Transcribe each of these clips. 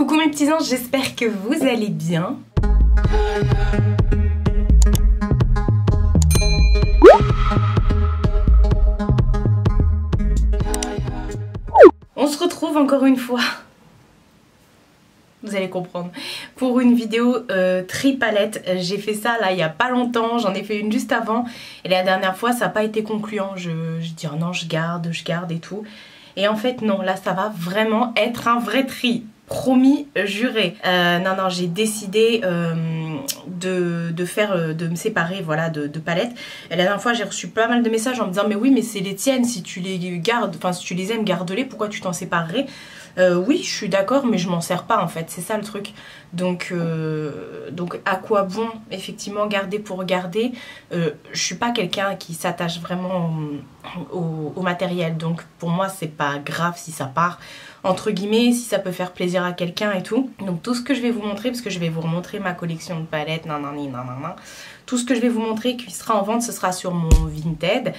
Coucou mes petits anges, j'espère que vous allez bien. On se retrouve encore une fois. Vous allez comprendre. Pour une vidéo tri palette. J'ai fait ça là il n'y a pas longtemps. J'en ai fait une juste avant. Et la dernière fois ça n'a pas été concluant. Je dis oh non je garde et tout. Et en fait non, là ça va vraiment être un vrai tri. Promis, juré. Non, j'ai décidé de me séparer voilà, de palettes. Et la dernière fois j'ai reçu pas mal de messages en me disant mais oui mais c'est les tiennes, si tu les gardes, enfin si tu les aimes garde-les, pourquoi tu t'en séparerais? Oui je suis d'accord mais je m'en sers pas en fait, c'est ça le truc. Donc à quoi bon effectivement garder pour garder? Je suis pas quelqu'un qui s'attache vraiment au matériel, donc pour moi c'est pas grave si ça part entre guillemets, si ça peut faire plaisir à quelqu'un et tout. Donc tout ce que je vais vous montrer, parce que je vais vous remontrer ma collection de palettes, tout ce que je vais vous montrer qui sera en vente, ce sera sur mon Vinted.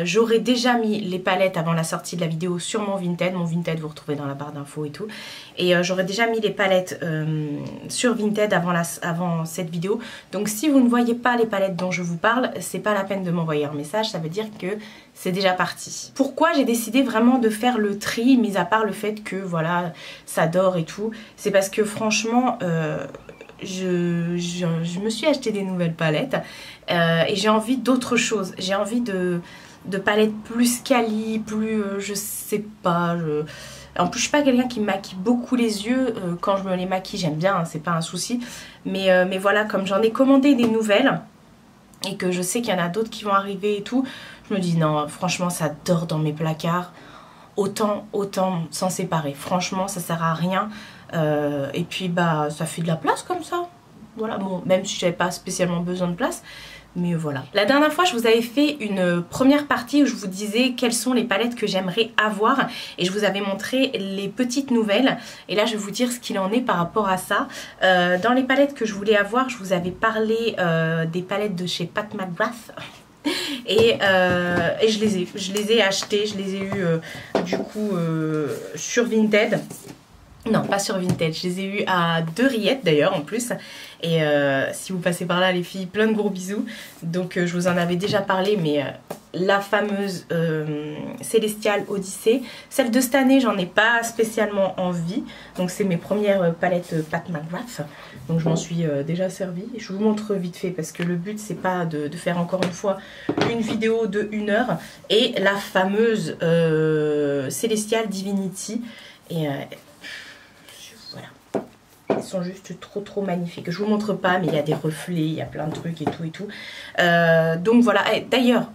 J'aurais déjà mis les palettes avant la sortie de la vidéo sur mon Vinted. Mon Vinted, vous retrouvez dans la barre d'infos et tout. Et j'aurais déjà mis les palettes sur Vinted avant cette vidéo. Donc si vous ne voyez pas les palettes dont je vous parle, c'est pas la peine de m'envoyer un message, ça veut dire que c'est déjà parti. Pourquoi j'ai décidé vraiment de faire le tri, mis à part le fait que voilà, ça dort et tout, c'est parce que franchement, je me suis acheté des nouvelles palettes et j'ai envie d'autre chose. J'ai envie de palettes plus quali, plus je sais pas. En plus je suis pas quelqu'un qui me maquille beaucoup les yeux. Quand je me les maquille j'aime bien, hein, c'est pas un souci. Mais voilà, comme j'en ai commandé des nouvelles et que je sais qu'il y en a d'autres qui vont arriver et tout, je me dis non franchement ça dort dans mes placards. Autant s'en séparer. Franchement ça sert à rien. Et puis bah ça fait de la place comme ça. Voilà, bon, même si j'avais pas spécialement besoin de place, mais voilà. La dernière fois je vous avais fait une première partie où je vous disais quelles sont les palettes que j'aimerais avoir, et je vous avais montré les petites nouvelles, et là je vais vous dire ce qu'il en est par rapport à ça. Dans les palettes que je voulais avoir, je vous avais parlé des palettes de chez Pat McGrath. Et je les ai achetées, je les ai eues du coup sur Vinted. Non, pas sur Vinted, je les ai eues à 2 rillettes d'ailleurs en plus. Et si vous passez par là les filles, plein de gros bisous. Donc je vous en avais déjà parlé, mais la fameuse Célestial Odyssée. Celle de cette année, j'en ai pas spécialement envie. Donc c'est mes premières palettes Pat McGrath. Donc je m'en suis déjà servie. Je vous montre vite fait parce que le but c'est pas de faire encore une fois une vidéo de 1 heure. Et la fameuse Célestial Divinity. Et voilà. Ils sont juste trop magnifiques. Je vous montre pas mais il y a des reflets, il y a plein de trucs et tout. Donc voilà, d'ailleurs,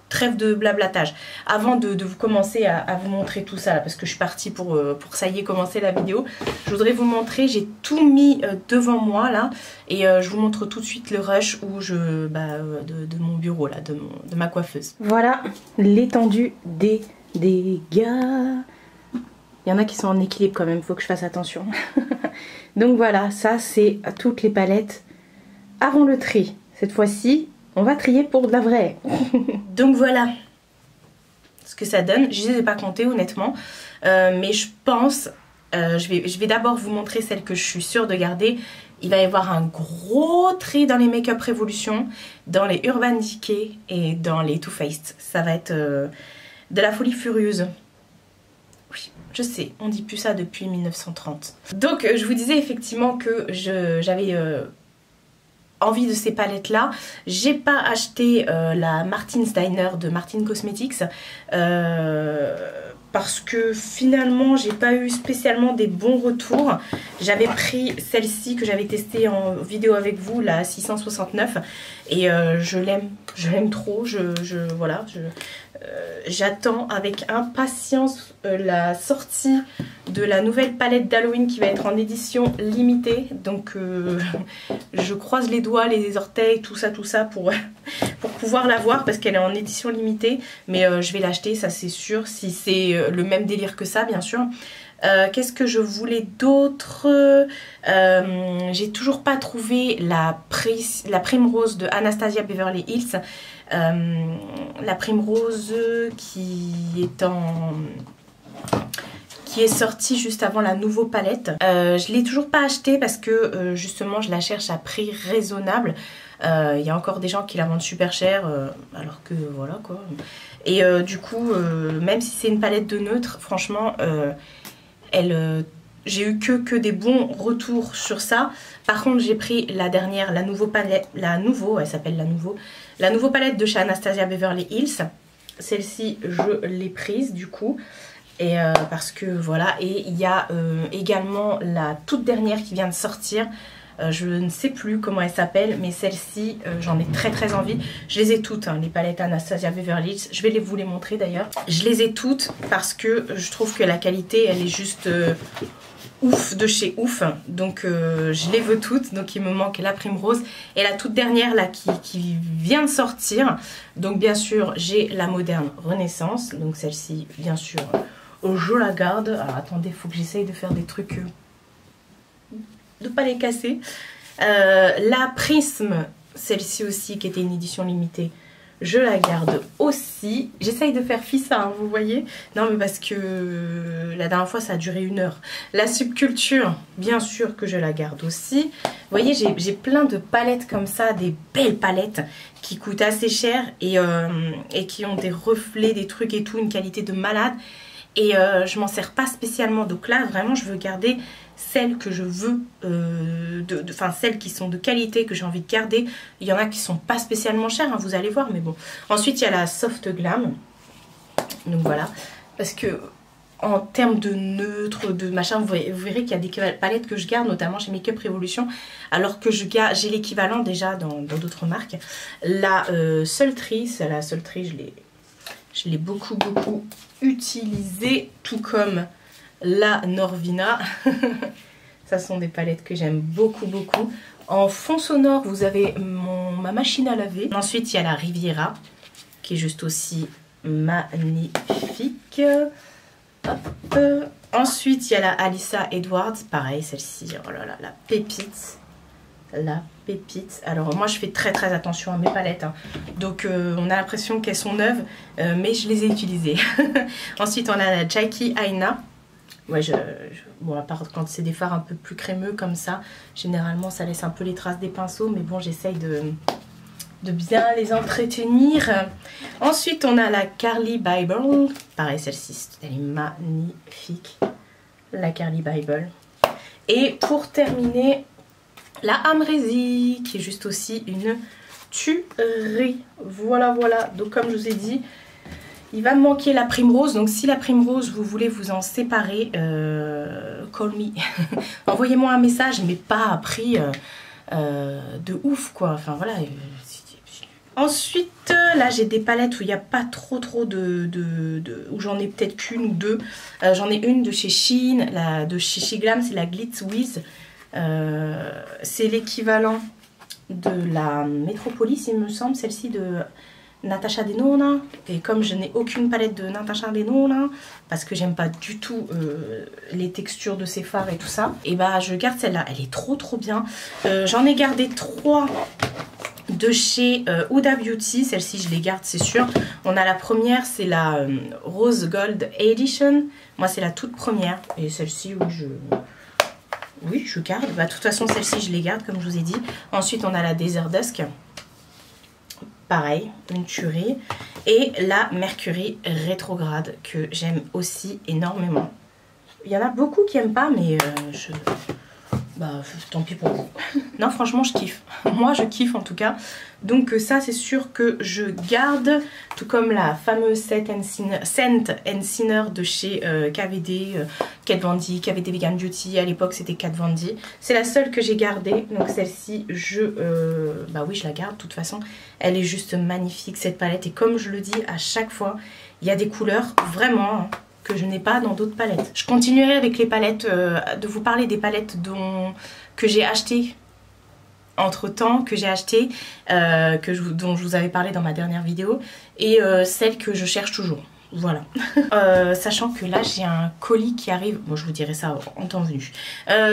trêve de blablatage. Avant de vous commencer à vous montrer tout ça, là, parce que je suis partie pour ça y est commencer la vidéo, je voudrais vous montrer, j'ai tout mis devant moi là, et je vous montre tout de suite le rush où de mon bureau là, de ma coiffeuse. Voilà l'étendue des dégâts. Il y en a qui sont en équilibre quand même, il faut que je fasse attention. Donc voilà, ça c'est toutes les palettes avant le tri. Cette fois-ci, on va trier pour de la vraie. Donc voilà ce que ça donne. Je ne les ai pas comptées honnêtement. Mais je pense, je vais d'abord vous montrer celles que je suis sûre de garder. Il va y avoir un gros tri dans les Make-up Revolution, dans les Urban Decay et dans les Too Faced. Ça va être de la folie furieuse. Oui, je sais, on dit plus ça depuis 1930. Donc je vous disais effectivement que j'avais envie de ces palettes là. J'ai pas acheté la Martin's Diner de Martin Cosmetics parce que finalement j'ai pas eu spécialement des bons retours. J'avais pris celle-ci que j'avais testée en vidéo avec vous, la 669, et je l'aime trop. J'attends avec impatience la sortie de la nouvelle palette d'Halloween qui va être en édition limitée. Donc je croise les doigts, les orteils, tout ça pour pouvoir la voir parce qu'elle est en édition limitée. Mais je vais l'acheter, ça c'est sûr, si c'est le même délire que ça bien sûr. Qu'est-ce que je voulais d'autre? J'ai toujours pas trouvé la Primrose de Anastasia Beverly Hills. La Primrose qui qui est sorti juste avant la nouveau palette. Je l'ai toujours pas acheté parce que justement je la cherche à prix raisonnable. Il y a encore des gens qui la vendent super cher alors que voilà quoi. Et du coup même si c'est une palette de neutre, franchement j'ai eu que des bons retours sur ça. Par contre j'ai pris la dernière, la nouveau palette, elle s'appelle la nouveau palette de chez Anastasia Beverly Hills. Celle-ci je l'ai prise du coup. Et parce que voilà, et il y a également la toute dernière qui vient de sortir. Je ne sais plus comment elle s'appelle, mais celle-ci j'en ai très envie. Je les ai toutes, hein, les palettes Anastasia Beverly Hills. Je vais vous les montrer d'ailleurs. Je les ai toutes parce que je trouve que la qualité elle est juste ouf de chez ouf. Donc je les veux toutes. Donc il me manque la Primrose et la toute dernière là qui vient de sortir. Donc bien sûr j'ai la moderne Renaissance. Donc celle-ci bien sûr je la garde. Alors attendez, il faut que j'essaye de faire des trucs de pas les casser. La Prisme, celle-ci aussi qui était une édition limitée, je la garde aussi. J'essaye de faire fi ça, hein, vous voyez. Non mais parce que la dernière fois ça a duré 1 heure. La Subculture, bien sûr que je la garde aussi. Vous voyez, j'ai plein de palettes comme ça, des belles palettes qui coûtent assez cher et qui ont des reflets, des trucs et tout, une qualité de malade. Et je m'en sers pas spécialement. Donc là vraiment je veux garder celles que je veux, enfin celles qui sont de qualité, que j'ai envie de garder. Il y en a qui sont pas spécialement chères, hein, vous allez voir, mais bon. Ensuite il y a la Soft Glam. Donc voilà, parce que en termes de neutre, de machin, vous verrez qu'il y a des palettes que je garde, notamment chez Makeup Revolution, alors que j'ai l'équivalent déjà dans d'autres marques. La Sultry, la Sultry je l'ai beaucoup utilisée, tout comme la Norvina. Ça sont des palettes que j'aime beaucoup. En fond sonore vous avez ma machine à laver. Ensuite il y a la Riviera qui est juste aussi magnifique. Hop. Ensuite il y a la Alyssa Edwards, pareil celle-ci, oh là là, la pépite. La pépite. Alors moi je fais très attention à mes palettes, hein. Donc on a l'impression qu'elles sont neuves, mais je les ai utilisées. Ensuite on a la Jackie Aina. Ouais, bon, à part quand c'est des fards un peu plus crémeux comme ça, généralement ça laisse un peu les traces des pinceaux, mais bon j'essaye de bien les entretenir. Ensuite on a la Carli Bible, pareil celle-ci elle est magnifique, la Carli Bible. Et pour terminer la Amrezy qui est juste aussi une tuerie. Voilà, donc comme je vous ai dit, il va me manquer la Primrose. Donc si la Primrose vous voulez vous en séparer, call me. Envoyez-moi un message, mais pas à prix de ouf quoi, enfin voilà. Ensuite là j'ai des palettes où il n'y a pas trop où j'en ai peut-être qu'une ou deux. J'en ai une de chez Shein, de chez Shiglam, c'est la Glitz Wiz. C'est l'équivalent de la Metropolis il me semble, celle-ci de Natasha Denona. Et comme je n'ai aucune palette de Natasha Denona parce que j'aime pas du tout les textures de ses fards et tout ça, et bah je garde celle-là, elle est trop bien. J'en ai gardé 3 de chez Huda Beauty, celle-ci je les garde c'est sûr. On a la première, c'est la Rose Gold Edition, moi c'est la toute première, et celle-ci oui je garde, bah, de toute façon celle-ci je les garde comme je vous ai dit. Ensuite on a la Desert Dusk, pareil, une tuerie. Et la Mercury Rétrograde que j'aime aussi énormément. Il y en a beaucoup qui n'aiment pas, mais tant pis pour vous. Non franchement je kiffe, moi je kiffe en tout cas. Donc ça c'est sûr que je garde, tout comme la fameuse Scent and Sinner de chez KVD, Kat Von D, KVD Vegan Beauty. À l'époque c'était Kat Von D. C'est la seule que j'ai gardée, donc celle-ci oui je la garde de toute façon. Elle est juste magnifique cette palette, et comme je le dis à chaque fois, il y a des couleurs vraiment que je n'ai pas dans d'autres palettes. Je continuerai avec les palettes, de vous parler des palettes que j'ai achetées entre temps, que j'ai acheté, dont je vous avais parlé dans ma dernière vidéo, et celles que je cherche toujours. Voilà. Sachant que là j'ai un colis qui arrive, bon je vous dirai ça en temps venu.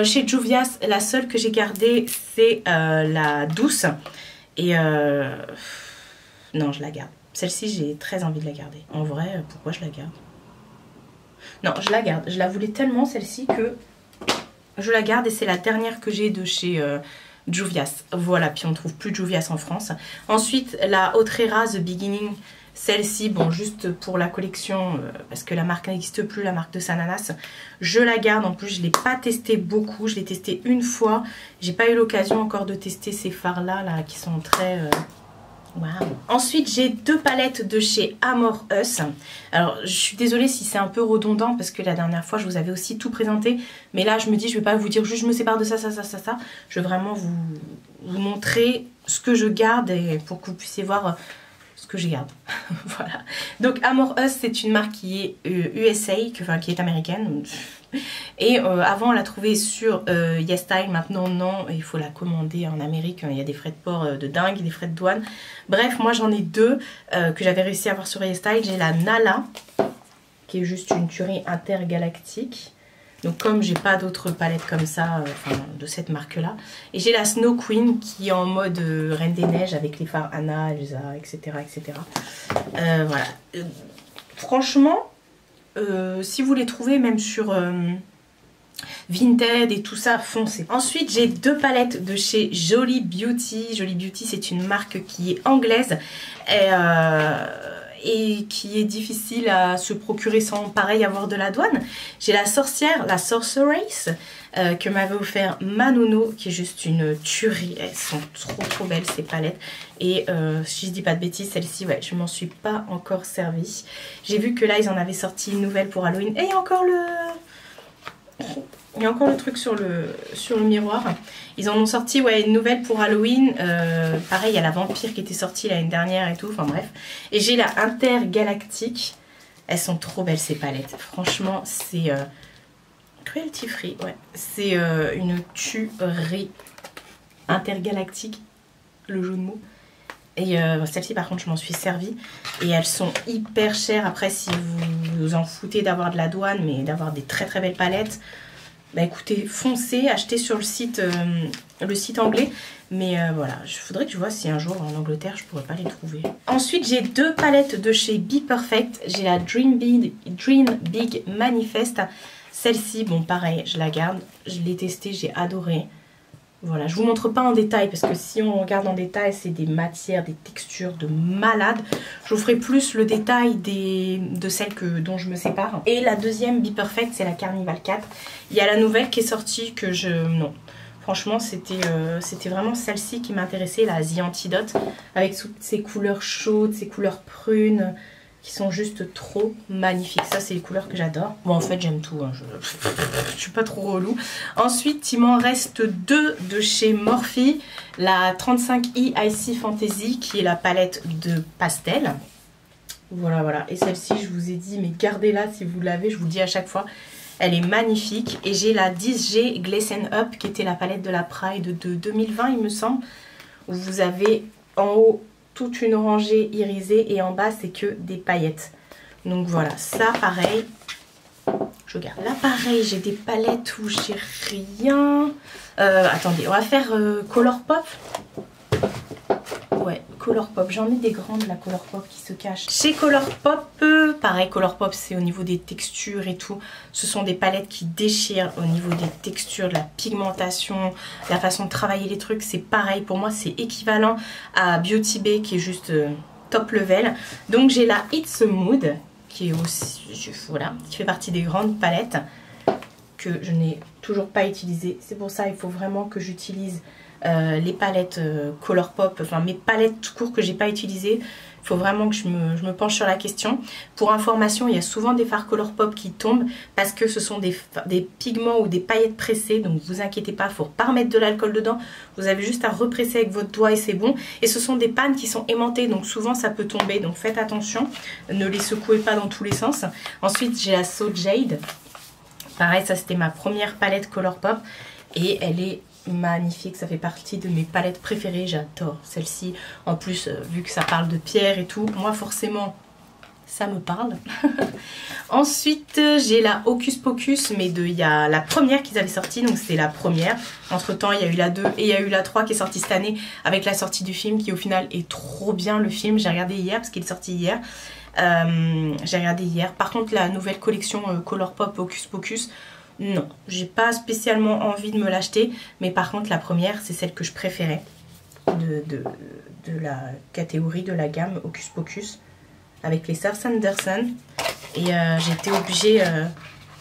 Chez Juvia's, la seule que j'ai gardée c'est la douce, et non je la garde. Celle-ci j'ai très envie de la garder. En vrai, pourquoi je la garde? Non, je la garde. Je la voulais tellement celle-ci que je la garde et c'est la dernière que j'ai de chez Juvia's. Voilà, puis on ne trouve plus Juvia's en France. Ensuite, la Autrera The Beginning. Celle-ci, bon, juste pour la collection, parce que la marque n'existe plus, la marque de Sananas. Je la garde, en plus je ne l'ai pas testé beaucoup, je l'ai testé une fois. J'ai pas eu l'occasion encore de tester ces fards-là, là, qui sont très... Waouh. Ensuite, j'ai 2 palettes de chez Amor Us. Alors, je suis désolée si c'est un peu redondant, parce que la dernière fois, je vous avais aussi tout présenté. Mais là, je me dis, je ne vais pas vous dire juste, je me sépare de ça, ça, ça, ça, ça. Je veux vraiment vous montrer ce que je garde et pour que vous puissiez voir... ce que je garde. Voilà. Donc Amor Us, c'est une marque qui est USA, qui est américaine. Et avant on la trouvait sur YesStyle, maintenant non, il faut la commander en Amérique, il y a des frais de port de dingue, des frais de douane. Bref, moi j'en ai 2 que j'avais réussi à avoir sur YesStyle. J'ai la Nala, qui est juste une tuerie intergalactique. Donc comme j'ai pas d'autres palettes comme ça, de cette marque là. Et j'ai la Snow Queen qui est en mode Reine des Neiges avec les fards Anna, Elsa, etc. etc. Voilà. Franchement, si vous les trouvez même sur Vinted et tout ça, foncez. Ensuite j'ai 2 palettes de chez Jolly Beauty. Jolly Beauty, c'est une marque qui est anglaise. Et qui est difficile à se procurer sans pareil avoir de la douane. J'ai la sorcière, la Sorceress, que m'avait offert Manono, qui est juste une tuerie. Elles sont trop belles ces palettes. Et si je dis pas de bêtises, celle-ci, ouais, je m'en suis pas encore servie. J'ai vu que là, ils en avaient sorti une nouvelle pour Halloween. Et il y a encore le truc sur le miroir. Ils en ont sorti, ouais, une nouvelle pour Halloween. Pareil, il y a la vampire qui était sortie l'année dernière et tout. Enfin bref. Et j'ai la intergalactique. Elles sont trop belles ces palettes. Franchement, c'est cruelty free. Ouais. C'est une tuerie intergalactique. Le jeu de mots. Et celle-ci par contre je m'en suis servie. Et elles sont hyper chères. Après si vous vous en foutez d'avoir de la douane, mais d'avoir des très belles palettes, bah écoutez, foncez, achetez sur le site anglais. Mais voilà, il faudrait que je vois si un jour en Angleterre je pourrais pas les trouver. Ensuite j'ai 2 palettes de chez Be Perfect. J'ai la Dream Big Manifest. Celle-ci, bon pareil, je la garde. Je l'ai testée, j'ai adoré. Voilà, je vous montre pas en détail parce que si on regarde en détail, c'est des matières, des textures de malade. Je vous ferai plus le détail de celles dont je me sépare. Et la deuxième Be Perfect, c'est la Carnival 4. Il y a la nouvelle qui est sortie que non. Franchement, c'était vraiment celle-ci qui m'intéressait, la The Antidote. Avec toutes ces couleurs chaudes, ces couleurs prunes, qui sont juste trop magnifiques. Ça, c'est les couleurs que j'adore. Bon, en fait, j'aime tout. Hein. Je suis pas trop relou. Ensuite, il m'en reste 2 de chez Morphe. La 35i Icy Fantasy, qui est la palette de pastel. Voilà, voilà. Et celle-ci, je vous ai dit, mais gardez-la si vous l'avez. Je vous le dis à chaque fois. Elle est magnifique. Et j'ai la 10G Glisten Up, qui était la palette de la Pride de 2020, il me semble. Où vous avez en haut toute une rangée irisée et en bas c'est que des paillettes. Donc voilà, ça pareil, je garde. Là pareil, j'ai des palettes où j'ai rien. Attendez, on va faire Colourpop. Ouais, Colourpop. J'en ai des grandes, la Colourpop qui se cache. Chez Colourpop, pareil, Colourpop c'est au niveau des textures et tout. Ce sont des palettes qui déchirent au niveau des textures, de la pigmentation, la façon de travailler les trucs. C'est pareil, pour moi c'est équivalent à Beauty Bay qui est juste top level. Donc j'ai la It's a Mood qui est aussi, voilà, qui fait partie des grandes palettes que je n'ai toujours pas utilisées. C'est pour ça il faut vraiment que j'utilise les palettes Colourpop, enfin mes palettes tout court que j'ai pas utilisées. Il faut vraiment que je me penche sur la question. Pour information, il y a souvent des fards Colourpop qui tombent parce que ce sont des pigments ou des paillettes pressées. Donc vous inquiétez pas, il ne faut pas remettre de l'alcool dedans. Vous avez juste à represser avec votre doigt et c'est bon. Et ce sont des pannes qui sont aimantées, donc souvent ça peut tomber. Donc faites attention, ne les secouez pas dans tous les sens. Ensuite j'ai la So Jade. Pareil, ça c'était ma première palette Colourpop. Et elle est magnifique, ça fait partie de mes palettes préférées, j'adore celle-ci. En plus, vu que ça parle de pierre et tout, moi forcément ça me parle. Ensuite j'ai la Hocus Pocus, mais il y a la première qu'ils avaient sortie, donc c'est la première. Entre temps il y a eu la 2 et il y a eu la 3 qui est sortie cette année avec la sortie du film qui au final est trop bien. Le film j'ai regardé hier parce qu'il est sorti hier. J'ai regardé hier. Par contre, la nouvelle collection Colourpop Hocus Pocus, non, j'ai pas spécialement envie de me l'acheter. Mais par contre, la première, c'est celle que je préférais de la catégorie de la gamme Hocus Pocus avec les sœurs Sanderson. Et j'ai été obligée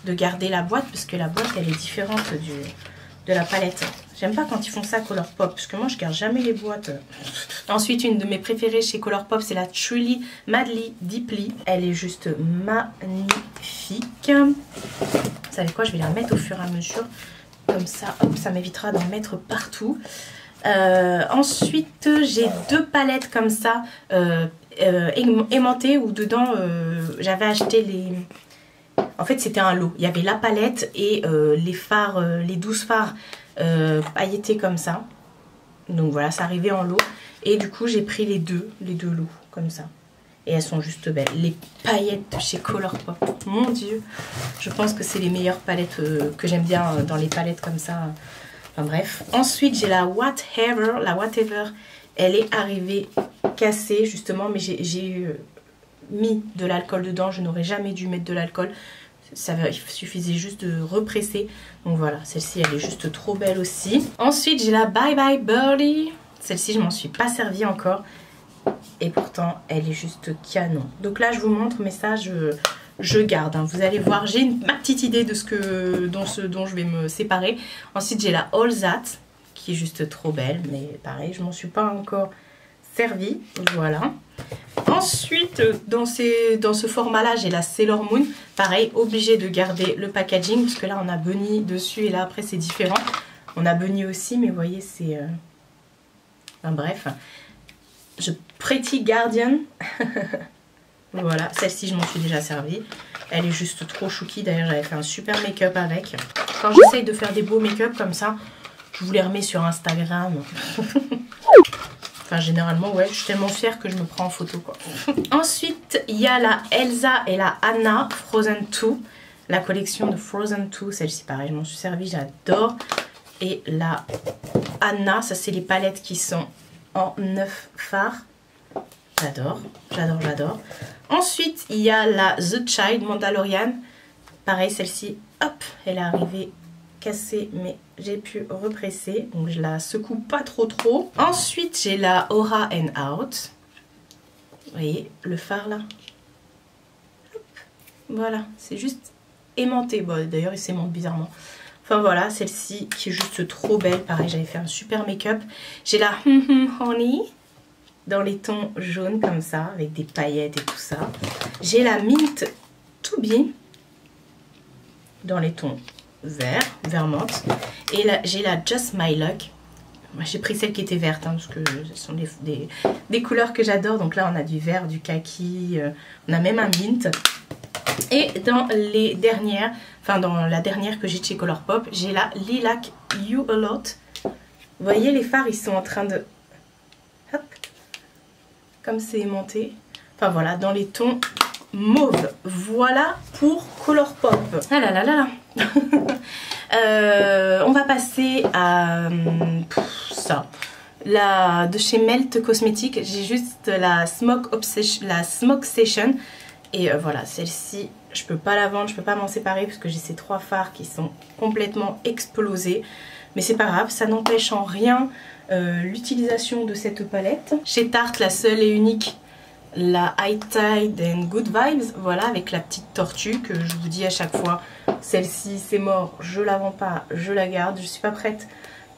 de garder la boîte parce que la boîte, elle est différente de la palette. J'aime pas quand ils font ça Colourpop, parce que moi je garde jamais les boîtes. Ensuite, une de mes préférées chez Colourpop, c'est la Truly Madly Deeply. Elle est juste magnifique. Vous savez quoi, je vais la mettre au fur et à mesure. Comme ça, hop, ça m'évitera d'en mettre partout. Ensuite, j'ai deux palettes comme ça, aimantées, où dedans, j'avais acheté les... En fait, c'était un lot. Il y avait la palette et les fards, les 12 fards pailletés comme ça. Donc voilà, ça arrivait en lot. Et du coup, j'ai pris les deux lots comme ça. Et elles sont juste belles. Les paillettes de chez Colourpop, mon Dieu. Je pense que c'est les meilleures palettes que j'aime bien dans les palettes comme ça. Enfin bref. Ensuite, j'ai la Whatever. La Whatever, elle est arrivée cassée justement. Mais j'ai mis de l'alcool dedans. Je n'aurais jamais dû mettre de l'alcool. Il suffisait juste de represser. Donc voilà, celle-ci elle est juste trop belle aussi. Ensuite j'ai la Bye Bye Birdie. Celle-ci je m'en suis pas servie encore. Et pourtant elle est juste canon. Donc là je vous montre, mais ça je garde. Hein. Vous allez voir, j'ai ma petite idée de ce dont je vais me séparer. Ensuite j'ai la All That qui est juste trop belle. Mais pareil, je m'en suis pas encore servie. Voilà. Ensuite, dans ce format-là, j'ai la Sailor Moon. Pareil, obligée de garder le packaging, parce que là, on a Bunny dessus, et là, après, c'est différent. On a Bunny aussi, mais vous voyez, c'est... Enfin, bref. Pretty Guardian. Voilà, celle-ci, je m'en suis déjà servie. Elle est juste trop chouki. D'ailleurs, j'avais fait un super make-up avec. Quand j'essaye de faire des beaux make-up comme ça, je vous les remets sur Instagram. Enfin, généralement, ouais, je suis tellement fière que je me prends en photo, quoi. Ensuite, il y a la Elsa et la Anna Frozen 2. La collection de Frozen 2. Celle-ci, pareil, je m'en suis servie, j'adore. Et la Anna, ça, c'est les palettes qui sont en 9 fards. J'adore, j'adore, j'adore. Ensuite, il y a la The Child Mandalorian. Pareil, celle-ci, hop, elle est arrivée cassée, mais j'ai pu represser, donc je la secoue pas trop. Ensuite j'ai la Aura and Out, vous voyez le phare là, hop. Voilà, c'est juste aimanté. Bon, d'ailleurs il s'aimante bizarrement. Enfin voilà, celle-ci qui est juste trop belle. Pareil, j'avais fait un super make-up. J'ai la Honey dans les tons jaunes comme ça, avec des paillettes et tout ça. J'ai la Mint To Be dans les tons vert menthe. Et là j'ai la Just My Luck. Moi j'ai pris celle qui était verte, hein, parce que ce sont des couleurs que j'adore. Donc là on a du vert, du kaki, on a même un mint. Et dans les dernières, enfin dans la dernière que j'ai de chez Colourpop, j'ai la Lilac You A Lot. Vous voyez les fards, ils sont en train de... Hop, comme c'est aimanté. Enfin voilà, dans les tons mauve. Voilà pour Colourpop. Ah là là là là. On va passer à ça. De chez Melt Cosmetics, j'ai juste la Smoke Session. Et voilà, celle-ci, je peux pas la vendre, je peux pas m'en séparer parce que j'ai ces 3 fards qui sont complètement explosés. Mais c'est pas grave, ça n'empêche en rien l'utilisation de cette palette. Chez Tarte, la seule et unique, la High Tide and Good Vibes, voilà, avec la petite tortue que je vous dis à chaque fois. Celle-ci, c'est mort, je la vends pas, je la garde, je suis pas prête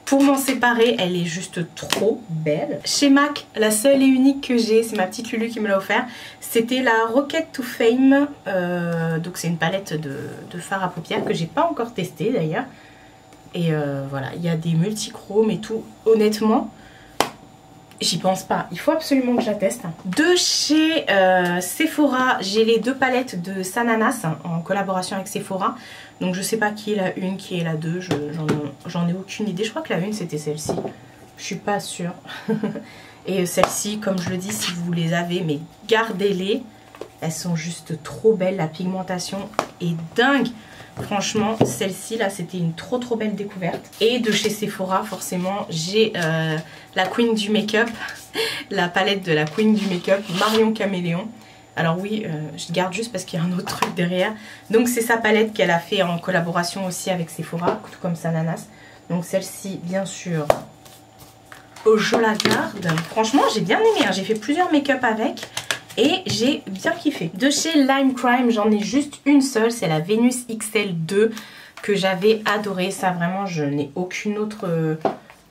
pour m'en séparer, elle est juste trop belle. Chez MAC, la seule et unique que j'ai, c'est ma petite Lulu qui me l'a offert, c'était la Rocket to Fame, donc c'est une palette de fard à paupières que j'ai pas encore testée d'ailleurs. Et voilà, il y a des multichromes et tout, honnêtement, j'y pense pas, il faut absolument que je la teste. De chez Sephora, j'ai les 2 palettes de Sananas en collaboration avec Sephora. Donc je sais pas qui est la 1, qui est la 2, j'en ai aucune idée. Je crois que la 1 c'était celle-ci, je suis pas sûre. Et celle-ci, comme je le dis, si vous les avez, mais gardez-les. Elles sont juste trop belles, la pigmentation est dingue. Franchement, celle-ci là, c'était une trop belle découverte. Et de chez Sephora, forcément, j'ai la Queen du Make-up, la palette de la Queen du Make-up, Marion Caméléon. Alors oui, je garde juste parce qu'il y a un autre truc derrière. Donc c'est sa palette qu'elle a fait en collaboration aussi avec Sephora, tout comme sa Nanas. Donc celle-ci, bien sûr, je la garde. Franchement, j'ai bien aimé, hein. J'ai fait plusieurs make-up avec et j'ai bien kiffé. De chez Lime Crime, j'en ai juste une seule, c'est la Venus XL2 que j'avais adorée. Ça vraiment, je n'ai aucune autre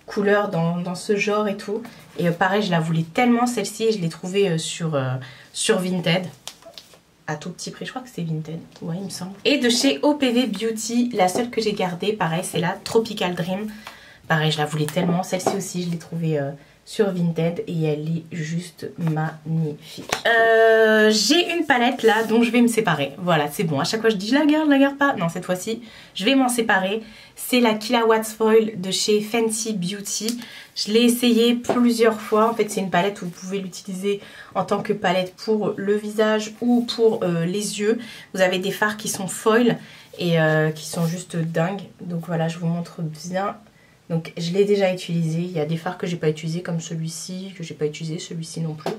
couleur dans ce genre et tout. Et pareil, je la voulais tellement celle-ci et je l'ai trouvée sur Vinted. À tout petit prix, je crois que c'est Vinted, ouais il me semble. Et de chez OPV Beauty, la seule que j'ai gardée, pareil, c'est la Tropical Dream. Pareil, je la voulais tellement, celle-ci aussi, je l'ai trouvée sur Vinted et elle est juste magnifique. J'ai une palette là dont je vais me séparer. Voilà, c'est bon, à chaque fois je dis je la garde pas. Non, cette fois-ci, je vais m'en séparer. C'est la Kilowatts Foil de chez Fenty Beauty. Je l'ai essayé plusieurs fois. En fait, c'est une palette où vous pouvez l'utiliser en tant que palette pour le visage ou pour les yeux. Vous avez des fards qui sont foil et qui sont juste dingues. Donc voilà, je vous montre bien. Donc je l'ai déjà utilisé. Il y a des fards que j'ai pas utilisés comme celui-ci, que j'ai pas utilisé, celui-ci non plus.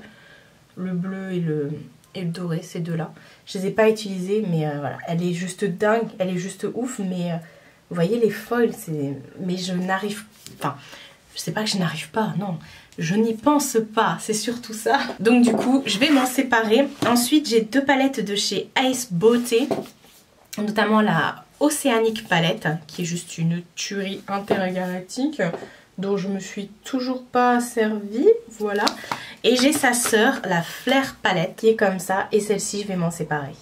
Le bleu et le doré, ces deux-là. Je les ai pas utilisés, mais voilà. Elle est juste dingue, elle est juste ouf, mais vous voyez les foils, mais je n'arrive pas. Je sais pas que je n'arrive pas, non. Je n'y pense pas, c'est surtout ça. Donc du coup, je vais m'en séparer. Ensuite, j'ai deux palettes de chez Ace Beauté, notamment la Océanique palette, qui est juste une tuerie intergalactique, dont je me suis toujours pas servie, voilà. Et j'ai sa sœur, la Flair palette, qui est comme ça, et celle-ci, je vais m'en séparer.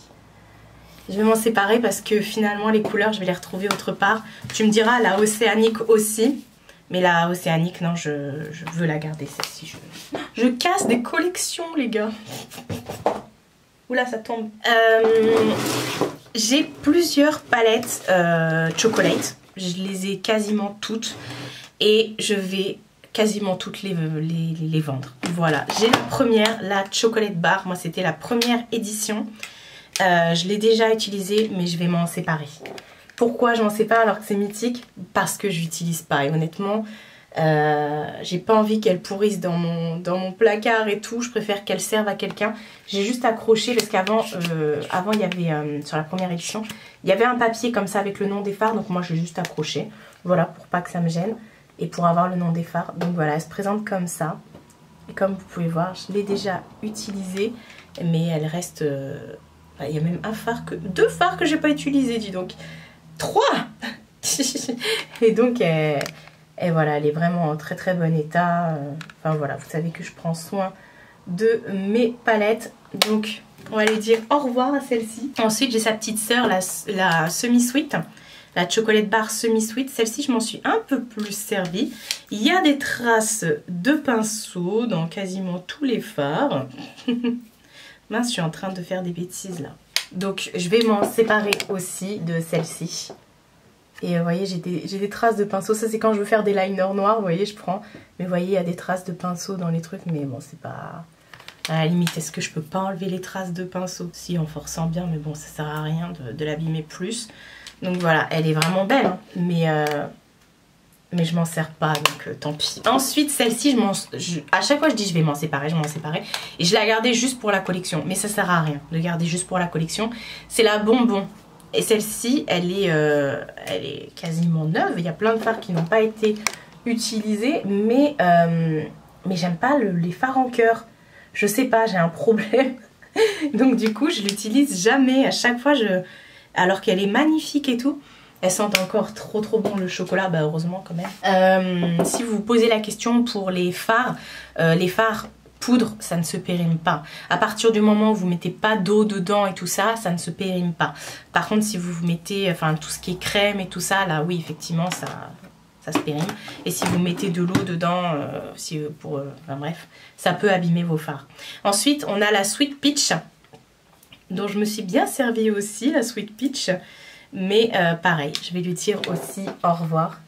Je vais m'en séparer parce que finalement, les couleurs, je vais les retrouver autre part. Tu me diras, la Océanique aussi. Mais la Océanique, non, je veux la garder, celle-ci. Je casse des collections, les gars. Oula, ça tombe. J'ai plusieurs palettes chocolate. Je les ai quasiment toutes. Et je vais quasiment toutes les vendre. Voilà, j'ai la première, la Chocolate Bar. Moi, c'était la première édition. Je l'ai déjà utilisée, mais je vais m'en séparer. Pourquoi je m'en sépare alors que c'est mythique? Parce que je l'utilise pas. Et honnêtement, j'ai pas envie qu'elle pourrisse dans mon placard et tout. Je préfère qu'elle serve à quelqu'un. J'ai juste accroché parce qu'avant, il y avait, sur la première édition, il y avait un papier comme ça avec le nom des fards. Donc moi, j'ai juste accroché. Voilà, pour pas que ça me gêne. Et pour avoir le nom des fards. Donc voilà, elle se présente comme ça. Et comme vous pouvez voir, je l'ai déjà utilisée. Mais elle reste... il y a même deux fards que j'ai pas utilisés, dis donc. 3. Et donc, voilà, elle est vraiment en très très bon état. Enfin voilà, vous savez que je prends soin de mes palettes. Donc, on va aller dire au revoir à celle-ci. Ensuite, j'ai sa petite sœur, la semi-sweet. La Chocolate Bar semi-sweet. Celle-ci, je m'en suis un peu plus servie. Il y a des traces de pinceau dans quasiment tous les fards. Mince, je suis en train de faire des bêtises là. Donc je vais m'en séparer aussi de celle-ci. Et vous voyez, j'ai des traces de pinceau. Ça c'est quand je veux faire des liners noirs, vous voyez, je prends. Mais vous voyez, il y a des traces de pinceau dans les trucs. Mais bon, c'est pas... À la limite, est-ce que je peux pas enlever les traces de pinceau? Si, en forçant bien, mais bon, ça sert à rien de l'abîmer plus. Donc voilà, elle est vraiment belle, hein, mais je m'en sers pas, donc tant pis. Ensuite, celle-ci, à chaque fois je dis je vais m'en séparer, et je l'ai gardée juste pour la collection, mais ça sert à rien de garder juste pour la collection. C'est la Bonbon, et celle-ci, elle est quasiment neuve. Il y a plein de fards qui n'ont pas été utilisés, mais j'aime pas les fards en cœur. Je sais pas, j'ai un problème. Donc du coup, je l'utilise jamais. À chaque fois, alors qu'elle est magnifique et tout, elle sent encore trop bon le chocolat, bah heureusement quand même. Si vous vous posez la question pour les fards poudre, ça ne se périme pas. À partir du moment où vous mettez pas d'eau dedans et tout ça, ça ne se périme pas. Par contre, si vous mettez tout ce qui est crème et tout ça, là oui, effectivement, ça se périme. Et si vous mettez de l'eau dedans, enfin bref, ça peut abîmer vos fards. Ensuite, on a la Sweet Peach, dont je me suis bien servie aussi, la Sweet Peach. Mais pareil, je vais lui dire aussi au revoir.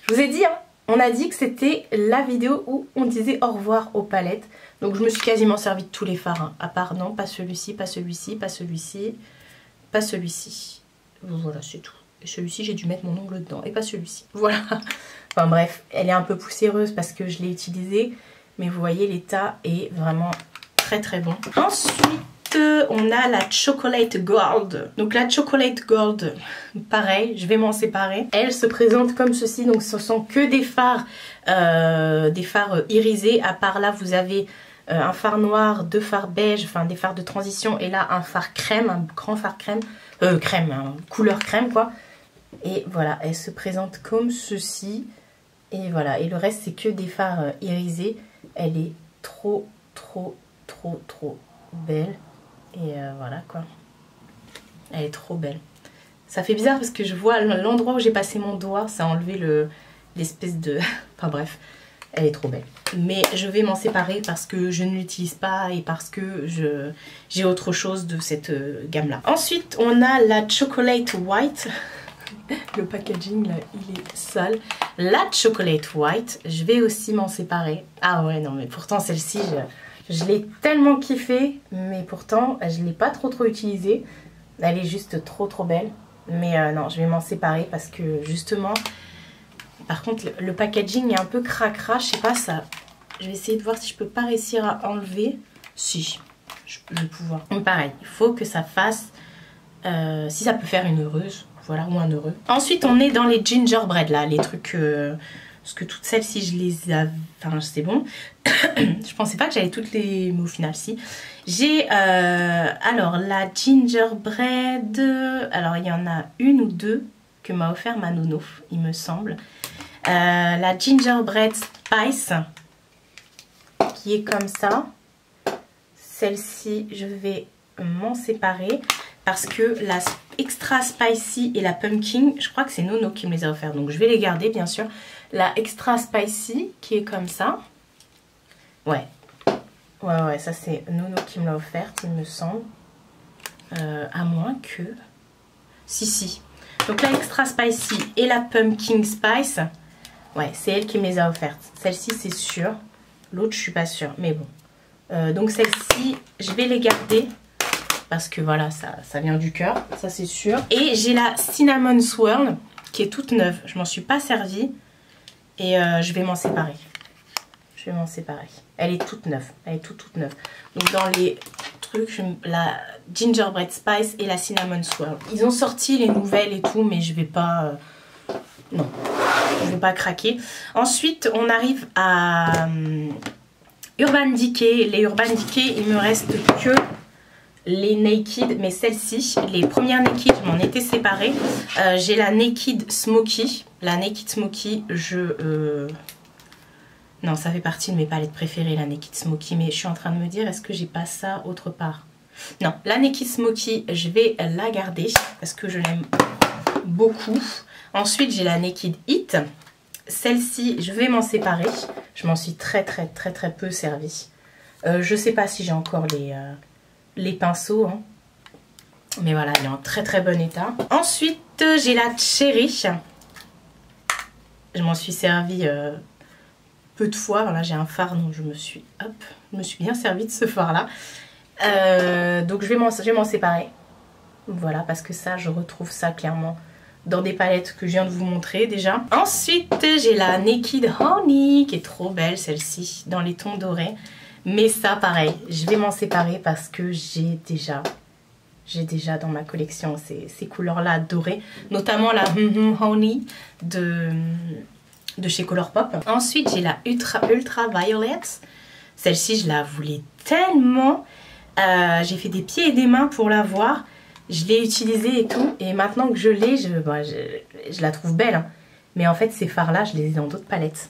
Je vous ai dit, hein, on a dit que c'était la vidéo où on disait au revoir aux palettes. Donc je me suis quasiment servi de tous les fards, hein, à part non, pas celui-ci, pas celui-ci, pas celui-ci, pas celui-ci. Voilà, c'est tout. Et celui-ci, j'ai dû mettre mon ongle dedans, et pas celui-ci. Voilà. Enfin bref, elle est un peu poussiéreuse parce que je l'ai utilisée. Mais vous voyez, l'état est vraiment très bon. Ensuite, on a la Chocolate Gold. Donc la Chocolate Gold, pareil, je vais m'en séparer. Elle se présente comme ceci, donc ce sont que des fards irisés. À part là, vous avez un fard noir, deux fards beige, enfin des fards de transition. Et là, un fard crème, un grand fard crème. Couleur crème quoi. Et voilà, elle se présente comme ceci. Et voilà, et le reste c'est que des fards irisés. Elle est trop belle. Et voilà quoi. Elle est trop belle. Ça fait bizarre parce que je vois l'endroit où j'ai passé mon doigt, ça a enlevé l'espèce de... Enfin bref, elle est trop belle. Mais je vais m'en séparer parce que je ne l'utilise pas et parce que j'ai autre chose de cette gamme là. Ensuite on a la Chocolate White. Le packaging là il est sale. La Chocolate White, je vais aussi m'en séparer. Ah ouais non mais pourtant celle-ci je l'ai tellement kiffée, mais pourtant je ne l'ai pas trop utilisée. Elle est juste trop belle. Mais non, je vais m'en séparer parce que justement, par contre le packaging est un peu cracra, je sais pas ça. Je vais essayer de voir si je peux pas réussir à enlever. Si, je vais pouvoir. Donc pareil, il faut que ça fasse, si ça peut faire une heureuse, voilà, ou un heureux. Ensuite on est dans les gingerbread là, les trucs... parce que toutes celles-ci, je les ai... Enfin, c'est bon. Je pensais pas que j'allais toutes les... Mais au final, si. J'ai... alors, la gingerbread... Alors, il y en a une ou deux que m'a offert ma nono, il me semble. La gingerbread spice, qui est comme ça. Celle-ci, je vais m'en séparer. Parce que la extra spicy et la pumpkin, je crois que c'est Nono qui me les a offerts. Donc, je vais les garder, bien sûr. La extra spicy qui est comme ça. Ouais, ça c'est Nono qui me l'a offerte, il me semble. À moins que... Si. Donc la extra spicy et la pumpkin spice, ouais, c'est elle qui me les a offertes. Celle-ci c'est sûr, l'autre je suis pas sûre, mais bon. Donc celle-ci, je vais les garder. Parce que voilà, ça vient du cœur, ça c'est sûr. Et j'ai la cinnamon swirl qui est toute neuve, je m'en suis pas servie. Et je vais m'en séparer. Elle est toute neuve. Elle est toute neuve. Donc dans les trucs, la gingerbread spice et la cinnamon swirl. Ils ont sorti les nouvelles et tout, mais je vais pas... non, je vais pas craquer. Ensuite, on arrive à Urban Decay. Les Urban Decay, il me reste que les Naked, mais celles-ci, les premières Naked, je m'en étais séparée. J'ai la Naked Smoky. La Naked Smoky, non, ça fait partie de mes palettes préférées, la Naked Smoky, mais je suis en train de me dire, est-ce que j'ai pas ça autre part? Non, la Naked Smoky, je vais la garder parce que je l'aime beaucoup. Ensuite, j'ai la Naked Heat. Celle-ci, je vais m'en séparer. Je m'en suis très peu servie. Je sais pas si j'ai encore les pinceaux, hein. Mais voilà, elle est en très bon état. Ensuite, j'ai la Cherry. Je m'en suis servie peu de fois. Voilà, j'ai un fard dont je me suis bien servie de ce fard-là. Donc je vais m'en séparer. Voilà, parce que ça, je retrouve ça clairement dans des palettes que je viens de vous montrer déjà. Ensuite, j'ai la Naked Honey, qui est trop belle celle-ci, dans les tons dorés. Mais ça, pareil, je vais m'en séparer parce que j'ai déjà dans ma collection ces couleurs-là dorées. Notamment la Honey de chez Colourpop. Ensuite, j'ai la Ultra Violet. Celle-ci, je la voulais tellement. J'ai fait des pieds et des mains pour l'avoir. Je l'ai utilisée et tout. Et maintenant que je l'ai, je la trouve belle. Hein. Mais en fait, ces fards-là, je les ai dans d'autres palettes.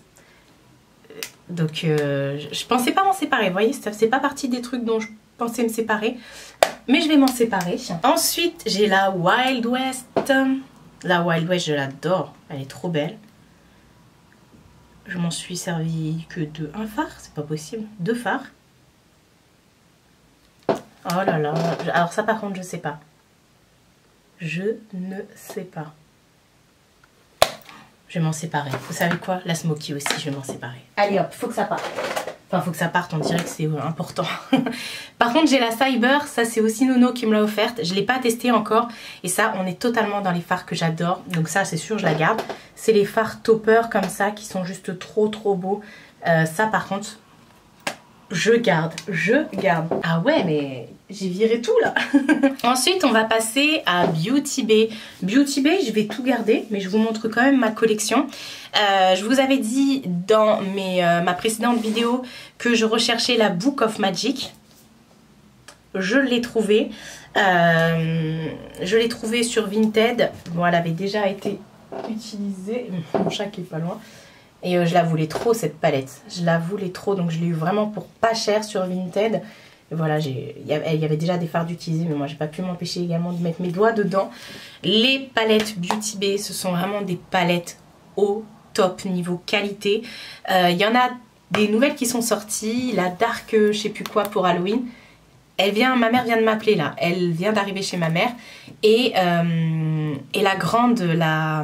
Donc, je pensais pas m'en séparer. Vous voyez, ça faisait pas partie des trucs dont je pensais me séparer. Mais je vais m'en séparer. Ensuite, j'ai la Wild West. La Wild West, je l'adore. Elle est trop belle. Je m'en suis servi que de un fard. C'est pas possible. 2 fards. Oh là là. Alors ça, par contre, je sais pas. Je ne sais pas. Je vais m'en séparer. Vous savez quoi? La Smoky aussi, je vais m'en séparer. Allez hop, faut que ça parte. Enfin, faut que ça parte, on dirait que c'est important. Par contre, j'ai la Cyber. Ça, c'est aussi Nono qui me l'a offerte. Je ne l'ai pas testée encore. Et ça, on est totalement dans les fards que j'adore. Donc ça, c'est sûr, je la garde. C'est les fards topper comme ça qui sont juste trop beaux. Ça, par contre, je garde. Ah ouais, mais j'ai viré tout là. Ensuite, on va passer à Beauty Bay. Beauty Bay, je vais tout garder, mais je vous montre quand même ma collection. Je vous avais dit dans ma précédente vidéo que je recherchais la Book of Magic. Je l'ai trouvée. Je l'ai trouvée sur Vinted. Bon, elle avait déjà été utilisée. Mon chat qui est pas loin. Et je la voulais trop, cette palette. Je la voulais trop, donc je l'ai eu vraiment pour pas cher sur Vinted. Et voilà, il y avait déjà des fards d'utiliser, mais moi j'ai pas pu m'empêcher également de mettre mes doigts dedans. Les palettes Beauty Bay, ce sont vraiment des palettes au top niveau qualité. Il y en a des nouvelles qui sont sorties. La Dark, je sais plus quoi pour Halloween. Ma mère vient de m'appeler là. Elle vient d'arriver chez ma mère. Et la grande, la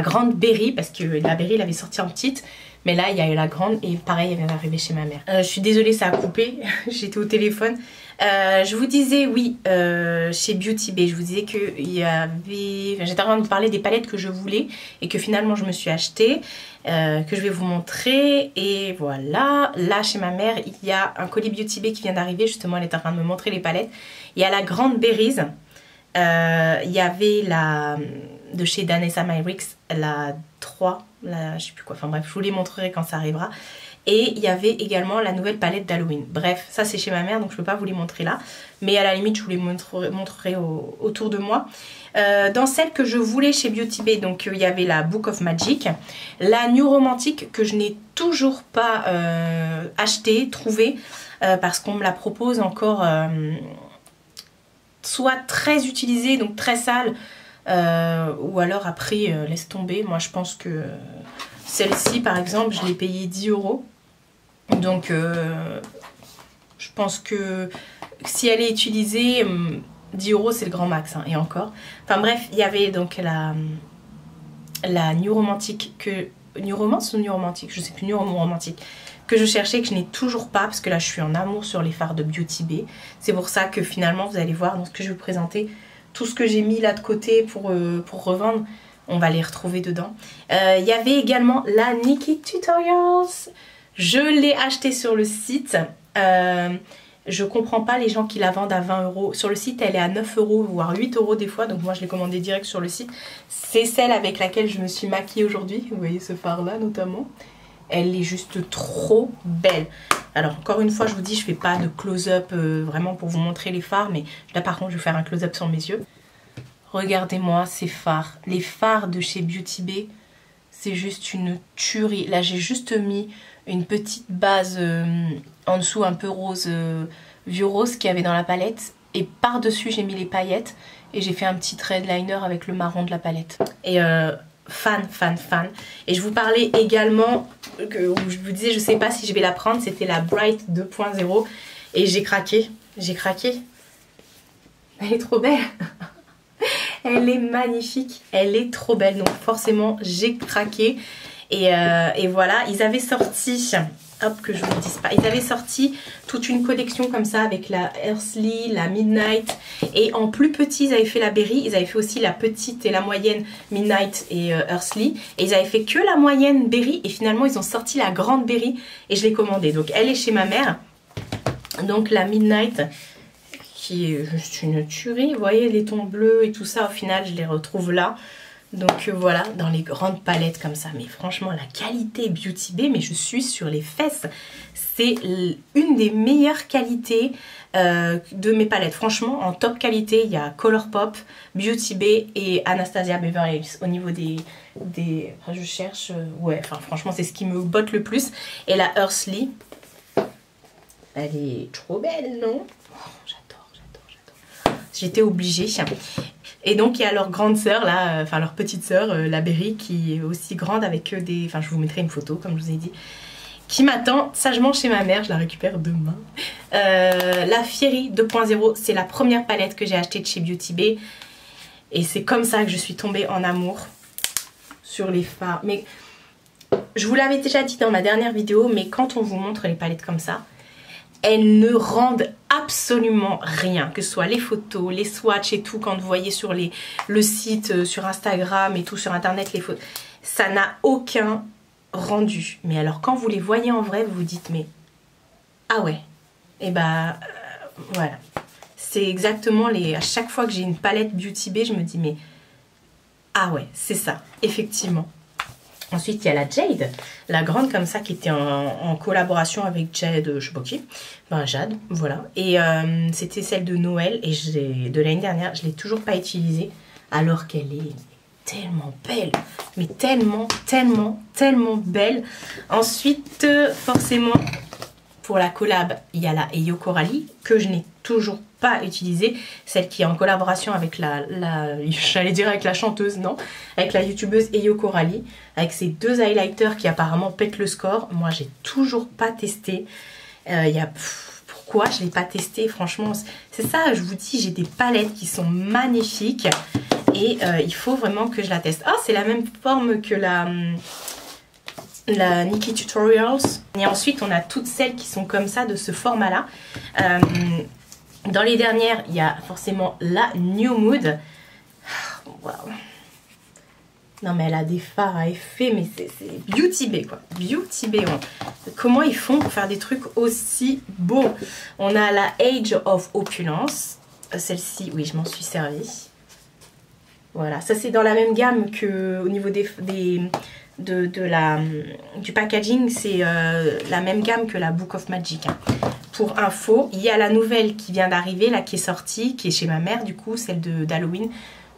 grande Berry, parce que la Berry l'avait sortie en petite. Mais là, il y a eu la grande et pareil, elle vient d'arriver chez ma mère. Je suis désolée, ça a coupé. J'étais au téléphone. Je vous disais, oui, chez Beauty Bay, je vous disais qu'il y avait... Enfin, j'étais en train de vous parler des palettes que je voulais et que finalement, je me suis achetée, que je vais vous montrer. Et voilà, là, chez ma mère, il y a un colis Beauty Bay qui vient d'arriver. Justement, elle est en train de me montrer les palettes. Il y a la grande Berries. Il y avait la... de chez Danessa Myricks, la 3, je sais plus quoi, enfin bref, je vous les montrerai quand ça arrivera. Et il y avait également la nouvelle palette d'Halloween. Bref, ça c'est chez ma mère, donc je peux pas vous les montrer là. Mais à la limite, je vous les montrerai autour de moi. Dans celle que je voulais chez Beauty Bay, donc il y avait la Book of Magic. La New Romantic que je n'ai toujours pas achetée, trouvée, parce qu'on me la propose encore soit très utilisée, donc très sale, ou alors après laisse tomber. Moi je pense que celle-ci par exemple je l'ai payée 10 €, donc je pense que si elle est utilisée 10 € c'est le grand max, hein, et encore. Enfin bref, il y avait donc la New Romantic New Romance ou New Romantic, je sais plus, New Romantic, que je cherchais, que je n'ai toujours pas, parce que là je suis en amour sur les fards de Beauty Bay. C'est pour ça que finalement vous allez voir dans ce que je vais vous présenter, tout ce que j'ai mis là de côté pour revendre, on va les retrouver dedans. Il y avait également la Nikkie Tutorials. Je l'ai acheté sur le site. Je comprends pas les gens qui la vendent à 20 €. Sur le site, elle est à 9 €, voire 8 € des fois. Donc moi, je l'ai commandée direct sur le site. C'est celle avec laquelle je me suis maquillée aujourd'hui. Vous voyez ce fard-là notamment. Elle est juste trop belle. Alors encore une fois, je vous dis, je fais pas de close-up vraiment pour vous montrer les fards, mais là par contre, je vais faire un close-up sur mes yeux. Regardez-moi ces fards. Les fards de chez Beauty Bay, c'est juste une tuerie. Là, j'ai juste mis une petite base en dessous, un peu rose, vieux rose qu'il y avait dans la palette. Et par-dessus, j'ai mis les paillettes. Et j'ai fait un petit trait de liner avec le marron de la palette. Et fan. Et je vous parlais également, où je vous disais, je sais pas si je vais la prendre. C'était la Bright 2.0. Et j'ai craqué. J'ai craqué. Elle est trop belle. Elle est magnifique. Elle est trop belle. Donc forcément, j'ai craqué. Et voilà, ils avaient sorti, hop que je vous le dise pas, ils avaient sorti toute une collection comme ça avec la Earthly, la Midnight, et en plus petit ils avaient fait la Berry, ils avaient fait aussi la petite et la moyenne Midnight et Earthly, et ils avaient fait que la moyenne Berry, et finalement ils ont sorti la grande Berry et je l'ai commandée. Donc elle est chez ma mère, donc la Midnight qui est juste une tuerie, vous voyez les tons bleus et tout ça, au final je les retrouve là. Donc voilà, dans les grandes palettes comme ça. Mais franchement, la qualité Beauty Bay, mais je suis sur les fesses. C'est une des meilleures qualités de mes palettes. Franchement, en top qualité, il y a Colourpop, Beauty Bay et Anastasia Beverly Hills. Au niveau des enfin, je cherche... ouais, enfin franchement, c'est ce qui me botte le plus. Et la Earthly, elle est trop belle, non? Oh, j'adore. J'étais obligée. Et donc il y a leur grande sœur là, enfin leur petite sœur, la Berry, qui est aussi grande avec des... Enfin je vous mettrai une photo comme je vous ai dit. Qui m'attend sagement chez ma mère, je la récupère demain. La Fiery 2.0, c'est la première palette que j'ai achetée de chez Beauty Bay. Et c'est comme ça que je suis tombée en amour sur les fards. Mais je vous l'avais déjà dit dans ma dernière vidéo, mais quand on vous montre les palettes comme ça, elles ne rendent absolument rien, que ce soit les photos, les swatchs et tout, quand vous voyez sur le site, sur Instagram et tout, sur internet, les photos, ça n'a aucun rendu. Mais alors quand vous les voyez en vrai, vous vous dites mais ah ouais, et bah Voilà. C'est exactement les... À chaque fois que j'ai une palette Beauty Bay, je me dis mais... Ah ouais, c'est ça, effectivement. Ensuite, il y a la Jade, la grande comme ça, qui était en collaboration avec Jade, je sais pas qui. Ben, Jade, voilà. Et c'était celle de Noël, et de l'année dernière, je ne l'ai toujours pas utilisée, alors qu'elle est tellement belle. Mais tellement, tellement, tellement belle. Ensuite, forcément, pour la collab, il y a la Eyo Coralie, que je n'ai toujours pas utilisée. Celle qui est en collaboration avec j'allais dire avec la chanteuse, non, avec la youtubeuse Eyo Coralie, avec ces deux highlighters qui apparemment pètent le score. Moi, j'ai toujours pas testé. Pourquoi je l'ai pas testé? Franchement, c'est ça, je vous dis, j'ai des palettes qui sont magnifiques et il faut vraiment que je la teste. Ah, c'est la même forme que la Nikkie Tutorials. Et ensuite, on a toutes celles qui sont comme ça, de ce format-là. Dans les dernières, il y a forcément la New Mood. Wow. Non, mais elle a des fards à effet, mais c'est Beauty Bay, quoi. Beauty Bay, ouais. Comment ils font pour faire des trucs aussi beaux? On a la Age of Opulence. Celle-ci, oui, je m'en suis servie. Voilà, ça c'est dans la même gamme que au niveau du packaging, c'est la même gamme que la Book of Magic. Hein. Pour info, il y a la nouvelle qui vient d'arriver, là, qui est sortie, qui est chez ma mère, du coup, celle d'Halloween.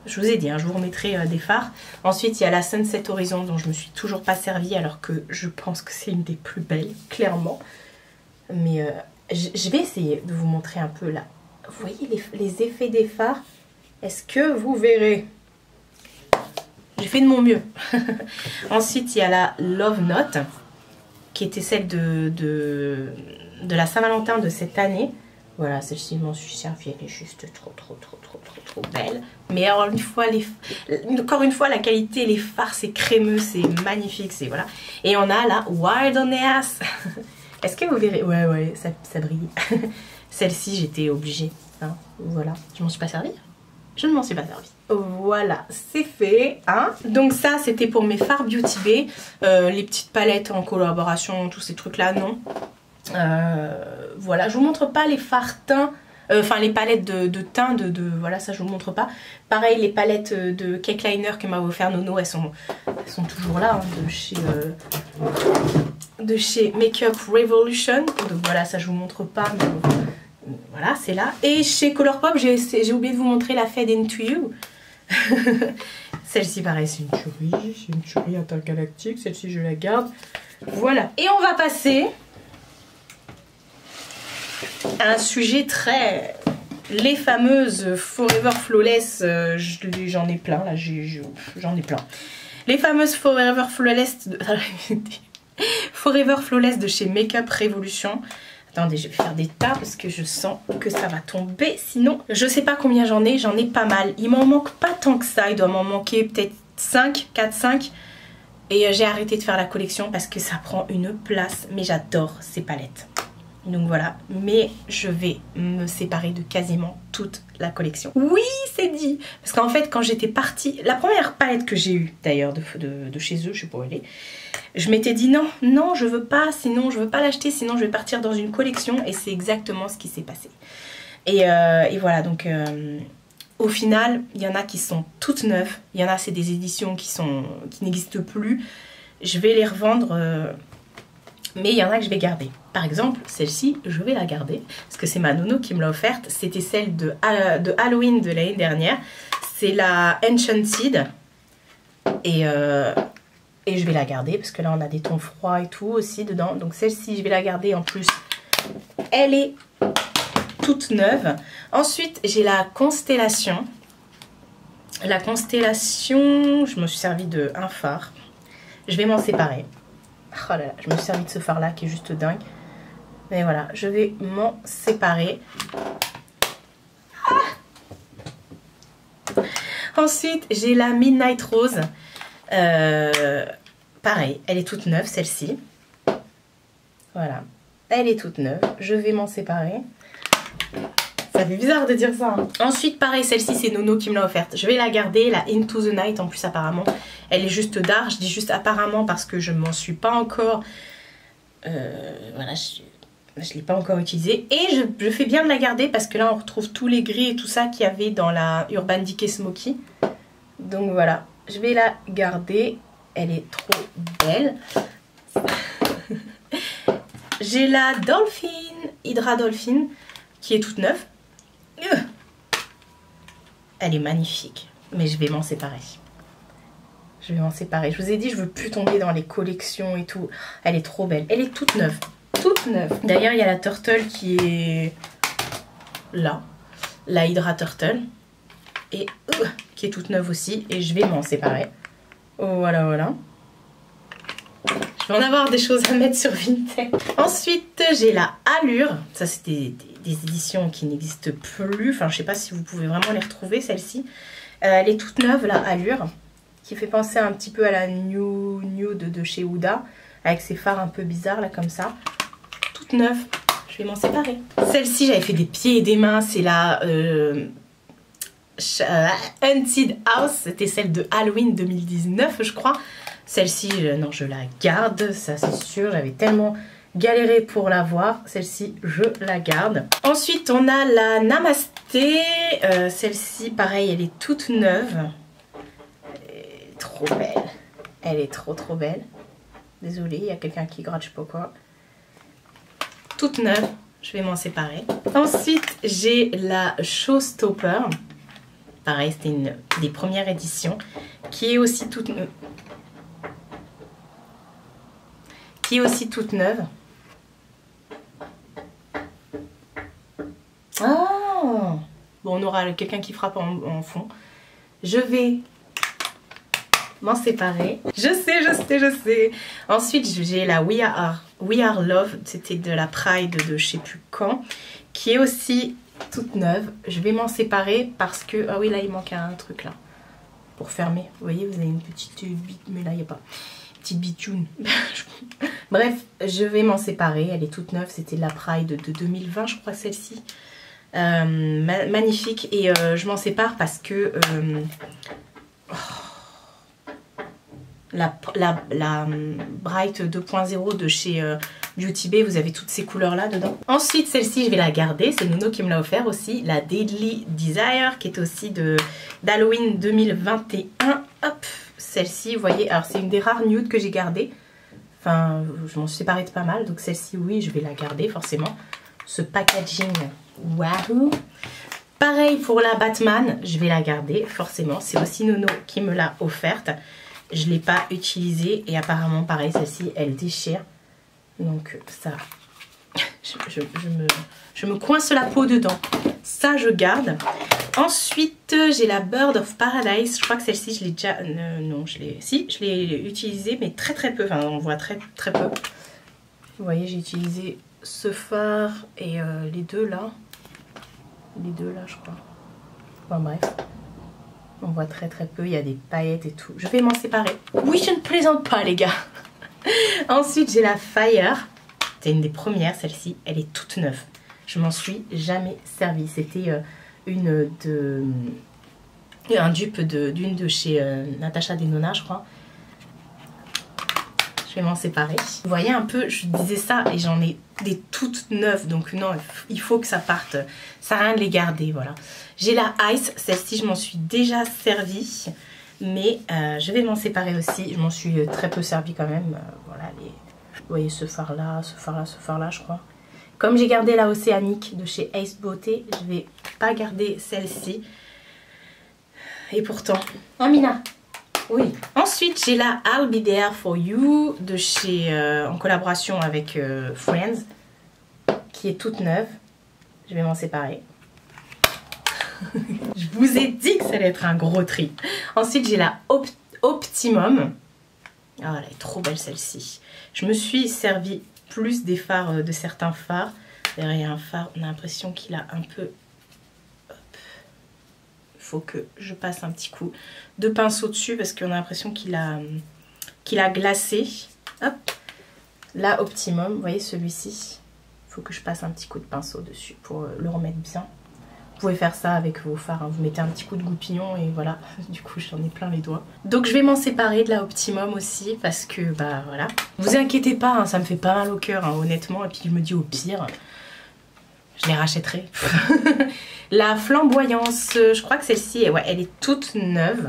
Je vous ai dit, hein, je vous remettrai des fards. Ensuite, il y a la Sunset Horizon, dont je me suis toujours pas servie, alors que je pense que c'est une des plus belles, clairement. Mais je vais essayer de vous montrer un peu, là. Vous voyez les effets des fards? Est-ce que vous verrez? J'ai fait de mon mieux. Ensuite, il y a la Love Note, qui était celle de la Saint-Valentin de cette année. Voilà, celle-ci, je m'en suis servie, elle est juste trop belle. Mais alors, encore une fois, la qualité, les fards, c'est crémeux, c'est magnifique, c'est voilà. Et on a la Wilderness. Est-ce que vous verrez? Ouais, ça brille. Celle-ci, j'étais obligée. Hein, voilà, je m'en suis pas servie. Je ne m'en suis pas servie. Voilà, c'est fait. Hein. Donc ça, c'était pour mes fards Beauty Bay. Les petites palettes en collaboration, tous ces trucs-là, non. Voilà, je vous montre pas les fards teints. Enfin, les palettes de teint, voilà, ça je vous montre pas. Pareil, les palettes de Cake Liner que m'a offert Nono, elles sont toujours là, hein, de chez Makeup Revolution. Donc voilà, ça je vous montre pas, mais voilà, c'est là. Et chez Colourpop, j'ai oublié de vous montrer la Fade Into You. Celle-ci, pareil, c'est une tuerie intergalactique. Celle-ci, je la garde. Voilà. Et on va passer à un sujet très... Les fameuses Forever Flawless, j'en ai plein, là, j'en ai plein. Les fameuses Forever Flawless Forever Flawless de chez Makeup Revolution. Attendez, je vais faire des tas parce que je sens que ça va tomber. Sinon, je sais pas combien j'en ai pas mal. Il m'en manque pas tant que ça. Il doit m'en manquer peut-être 5, 4, 5. Et j'ai arrêté de faire la collection parce que ça prend une place. Mais j'adore ces palettes. Donc voilà. Mais je vais me séparer de quasiment toute la collection. Oui, c'est dit. Parce qu'en fait, quand j'étais partie... La première palette que j'ai eue, d'ailleurs, de chez eux, je sais pas où elle est... Je m'étais dit non, je veux pas, sinon je veux pas l'acheter, sinon je vais partir dans une collection. Et c'est exactement ce qui s'est passé. Et voilà, donc au final, il y en a qui sont toutes neuves. Il y en a, c'est des éditions qui n'existent plus. Je vais les revendre, mais il y en a que je vais garder. Par exemple, celle-ci, je vais la garder, parce que c'est ma Nono qui me l'a offerte. C'était celle de Halloween de l'année dernière. C'est la Enchanted. Et je vais la garder parce que là on a des tons froids et tout aussi dedans. Donc celle-ci je vais la garder en plus. Elle est toute neuve. Ensuite j'ai la Constellation. La Constellation, je me suis servi de un phare. Je vais m'en séparer. Oh là là, je me suis servi de ce phare là qui est juste dingue. Mais voilà, je vais m'en séparer. Ah. Ensuite j'ai la Midnight Rose. Pareil, elle est toute neuve celle-ci. Voilà, elle est toute neuve. Je vais m'en séparer. Ça fait bizarre de dire ça. Hein. Ensuite, pareil, celle-ci c'est Nono qui me l'a offerte. Je vais la garder, la Into the Night. En plus, apparemment, elle est juste d'art. Je dis juste apparemment parce que je m'en suis pas encore. Voilà, je ne l'ai pas encore utilisée. Et je fais bien de la garder parce que là, on retrouve tous les gris et tout ça qu'il y avait dans la Urban Decay Smoky. Donc voilà, je vais la garder. Elle est trop belle. J'ai la Dolphin, Hydra Dolphin, qui est toute neuve. Elle est magnifique, mais je vais m'en séparer. Je vais m'en séparer. Je vous ai dit, je veux plus tomber dans les collections et tout. Elle est trop belle. Elle est toute neuve. Toute neuve. D'ailleurs, il y a la Turtle qui est là. La Hydra Turtle. Et qui est toute neuve aussi. Et je vais m'en séparer. Oh, voilà, voilà. Je vais en avoir des choses à mettre sur Vinted. Ensuite, j'ai la Allure. Ça, c'est des éditions qui n'existent plus. Enfin, je sais pas si vous pouvez vraiment les retrouver, celle-ci. Elle est toute neuve, la Allure. Qui fait penser un petit peu à la Nude de chez Huda. Avec ses fards un peu bizarres, là, comme ça. Toute neuve. Je vais m'en séparer. Celle-ci, j'avais fait des pieds et des mains. C'est la Haunted House. C'était celle de Halloween 2019, je crois. Celle-ci, non, je la garde, ça c'est sûr. J'avais tellement galéré pour l'avoir. Celle-ci, je la garde. Ensuite, on a la Namasté. Celle-ci, pareil, elle est toute neuve. Elle est trop belle. Elle est trop belle. Désolée, il y a quelqu'un qui gratte, je sais pas quoi. Toute neuve. Je vais m'en séparer. Ensuite, j'ai la Showstopper. Pareil, c'était une des premières éditions. Qui est aussi toute neuve. Ah, bon, on aura quelqu'un qui frappe en fond. Je vais m'en séparer. Je sais. Ensuite, j'ai la We Are Love. C'était de la Pride de je sais plus quand. Qui est aussi toute neuve. Je vais m'en séparer parce que... Ah oui, là, il manque un truc là. Pour fermer. Vous voyez, vous avez une petite bite. Mais là, il n'y a pas... Petite bitoune. Bref, je vais m'en séparer. Elle est toute neuve. C'était la Pride de 2020, je crois, celle-ci. Magnifique. Et je m'en sépare parce que la Bright 2.0 de chez Beauty Bay, vous avez toutes ces couleurs là dedans. Ensuite, celle-ci, je vais la garder. C'est Nono qui me l'a offert aussi. La Deadly Desire, qui est aussi d'Halloween 2021. Hop, celle-ci, vous voyez, alors c'est une des rares nudes que j'ai gardées. Enfin, je m'en suis séparée de pas mal. Donc celle-ci, oui, je vais la garder forcément. Ce packaging, waouh. Pareil pour la Batman, je vais la garder forcément. C'est aussi Nono qui me l'a offerte. Je ne l'ai pas utilisée et apparemment, pareil, celle-ci, elle déchire. Donc ça, je me coince la peau dedans. Ça, je garde. Ensuite, j'ai la Bird of Paradise. Je crois que celle-ci, je l'ai déjà... non, je l'ai utilisée, mais très peu. Enfin, on voit très peu. Vous voyez, j'ai utilisé ce phare et les deux là. Les deux là, je crois. Enfin, bref. On voit très peu. Il y a des paillettes et tout. Je vais m'en séparer. Oui, je ne plaisante pas, les gars. Ensuite, j'ai la Fire. C'est une des premières, celle-ci. Elle est toute neuve. Je m'en suis jamais servie. C'était un dupe d'une de chez Natasha Denona, je crois. Je vais m'en séparer. Vous voyez un peu, je disais ça et j'en ai des toutes neuves. Donc non, il faut que ça parte. Ça sert à rien de les garder, voilà. J'ai la Ice. Celle-ci, je m'en suis déjà servie. Mais je vais m'en séparer aussi. Je m'en suis très peu servie quand même. Voilà, vous voyez ce phare-là, ce phare-là, je crois. Comme j'ai gardé la Océanique de chez Ace Beauté, je vais pas garder celle-ci. Et pourtant... Oh, Mina! Oui. Ensuite, j'ai la I'll Be There For You de chez... en collaboration avec Friends. Qui est toute neuve. Je vais m'en séparer. Je vous ai dit que ça allait être un gros tri. Ensuite, j'ai la Optimum. Oh, elle est trop belle celle-ci. Je me suis servi plus des fards, de certains fards. Derrière un phare, on a l'impression qu'il a un peu... Hop. Il faut que je passe un petit coup de pinceau dessus parce qu'on a l'impression qu'il a glacé. Hop. La Optimum, vous voyez celui-ci. Il faut que je passe un petit coup de pinceau dessus pour le remettre bien. pouvez faire ça avec vos fards, hein. Vous mettez un petit coup de goupillon et voilà, du coup j'en ai plein les doigts. Donc je vais m'en séparer de la Optimum aussi parce que bah voilà. Vous inquiétez pas, hein, ça me fait pas mal au cœur, hein, honnêtement, et puis je me dis au pire, je les rachèterai. La flamboyance, je crois que celle-ci, ouais, elle est toute neuve.